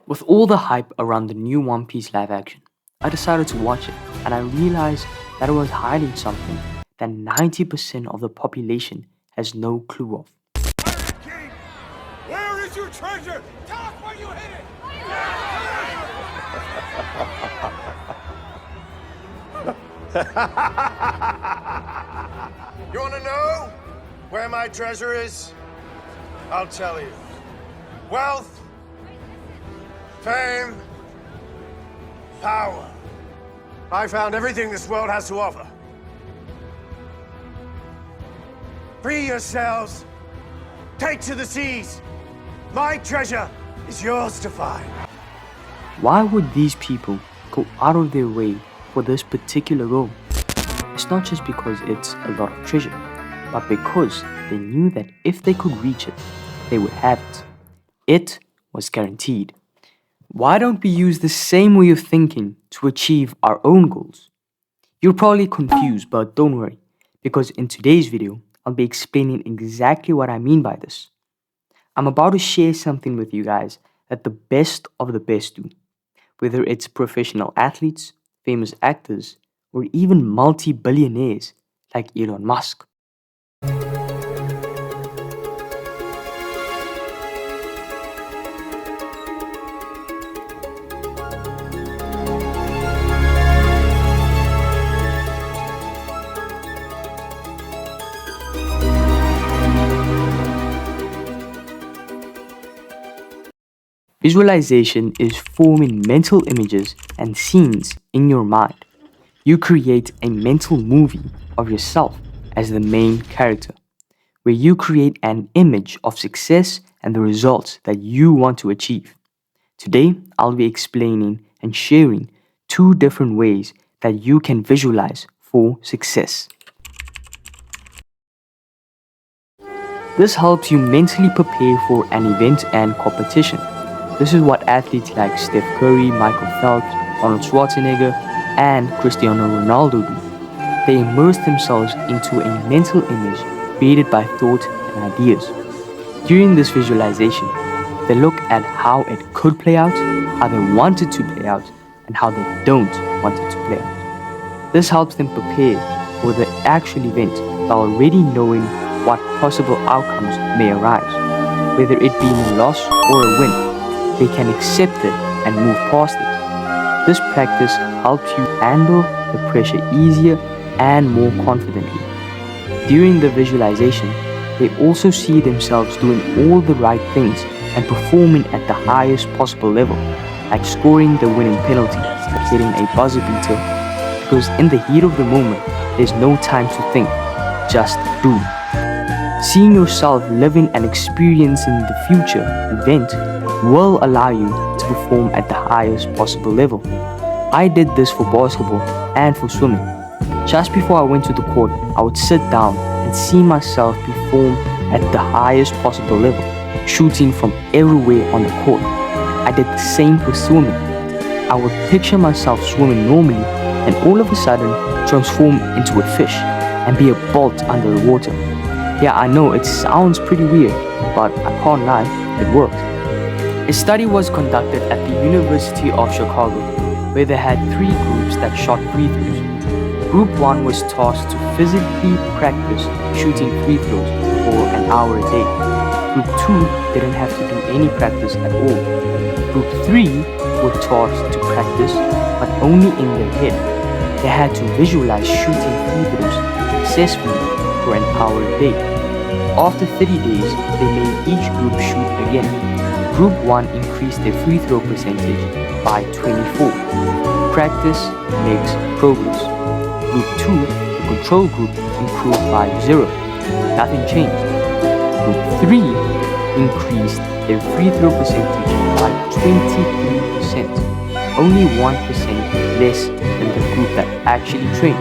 With all the hype around the new One Piece live action, I decided to watch it and I realized that it was hiding something that 90% of the population has no clue of. Pirate King! Where is your treasure? Tell us where you hid it! You wanna know where my treasure is? I'll tell you. Wealth, fame, power. I found everything this world has to offer. Free yourselves. Take to the seas. My treasure is yours to find. Why would these people go out of their way for this particular role? It's not just because it's a lot of treasure, but because they knew that if they could reach it, they would have it. It was guaranteed. Why don't we use the same way of thinking to achieve our own goals? You're probably confused, but don't worry, because in today's video, I'll be explaining exactly what I mean by this. I'm about to share something with you guys that the best of the best do, whether it's professional athletes, famous actors, or even multi-billionaires like Elon Musk. Visualization is forming mental images and scenes in your mind. You create a mental movie of yourself as the main character, where you create an image of success and the results that you want to achieve. Today, I'll be explaining and sharing two different ways that you can visualize for success. This helps you mentally prepare for an event and competition. This is what athletes like Steph Curry, Michael Phelps, Arnold Schwarzenegger, and Cristiano Ronaldo do. They immerse themselves into a mental image created by thought and ideas. During this visualization, they look at how it could play out, how they want it to play out, and how they don't want it to play out. This helps them prepare for the actual event by already knowing what possible outcomes may arise, whether it be a loss or a win. They can accept it and move past it. This practice helps you handle the pressure easier and more confidently. During the visualization, they also see themselves doing all the right things and performing at the highest possible level, like scoring the winning penalty, getting a buzzer beater, because in the heat of the moment, there's no time to think, just do. Seeing yourself living and experiencing the future event will allow you to perform at the highest possible level. I did this for basketball and for swimming. Just before I went to the court, I would sit down and see myself perform at the highest possible level, shooting from everywhere on the court. I did the same for swimming. I would picture myself swimming normally and all of a sudden transform into a fish and be a bolt under the water. Yeah, I know it sounds pretty weird, but I can't lie, it worked. A study was conducted at the University of Chicago, where they had three groups that shot free throws. Group 1 was tasked to physically practice shooting free throws for an hour a day. Group 2 didn't have to do any practice at all. Group 3 were tasked to practice, but only in their head. They had to visualize shooting free throws successfully for an hour a day. After 30 days, they made each group shoot again. Group 1 increased their free throw percentage by 24. Practice makes progress. Group 2, the control group, improved by 0. Nothing changed. Group 3 increased their free throw percentage by 23%. Only 1% less than the group that actually trained.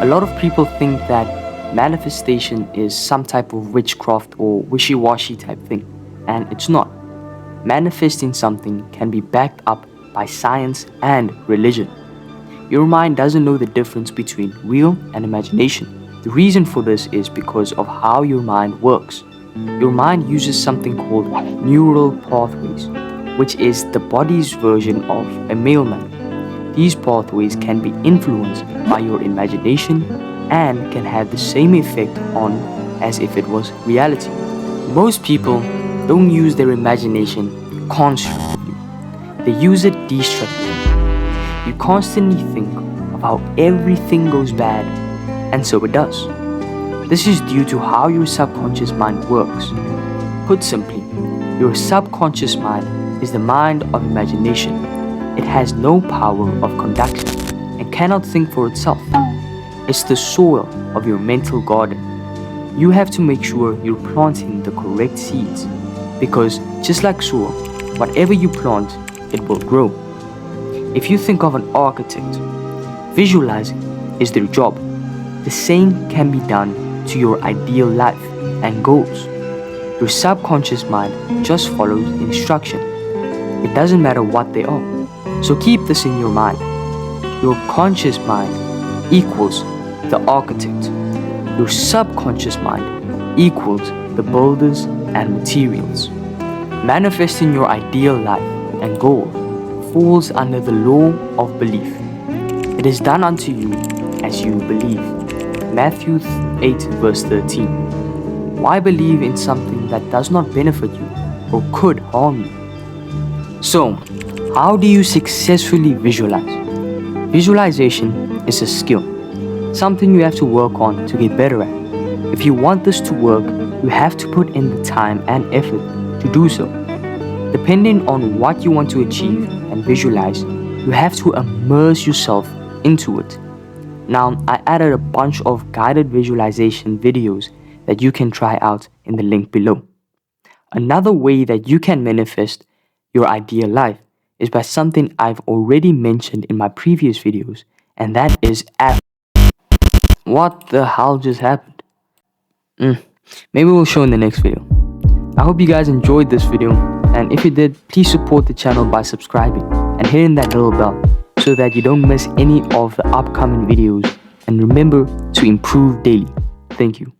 A lot of people think that manifestation is some type of witchcraft or wishy-washy type thing, and it's not. Manifesting something can be backed up by science and religion. Your mind doesn't know the difference between real and imagination. The reason for this is because of how your mind works. your mind uses something called neural pathways, which is the body's version of a mailman. These pathways can be influenced by your imagination and can have the same effect on as if it was reality. Most people don't use their imagination constructively. They use it destructively. You constantly think of how everything goes bad, and so it does. This is due to how your subconscious mind works. Put simply, your subconscious mind is the mind of imagination. It has no power of conduction and cannot think for itself. It's the soil of your mental garden. You have to make sure you're planting the correct seeds, because just like soil, whatever you plant, it will grow. If you think of an architect, visualizing is their job. The same can be done to your ideal life and goals. Your subconscious mind just follows instruction. It doesn't matter what they are. So keep this in your mind. Your conscious mind equals the architect. Your subconscious mind equals the builders and materials. Manifesting your ideal life and goal falls under the law of belief. It is done unto you as you believe. Matthew 8 verse 13. Why believe in something that does not benefit you or could harm you? So, how do you successfully visualize? Visualization is a skill, something you have to work on to get better at. If you want this to work, you have to put in the time and effort to do so. Depending on what you want to achieve and visualize, you have to immerse yourself into it. Now, I added a bunch of guided visualization videos that you can try out in the link below. Another way that you can manifest your ideal life is by something I've already mentioned in my previous videos, and that is What the hell just happened? Maybe we'll show in the next video. I hope you guys enjoyed this video, and if you did, please support the channel by subscribing and hitting that little bell so that you don't miss any of the upcoming videos, and remember to improve daily. Thank you.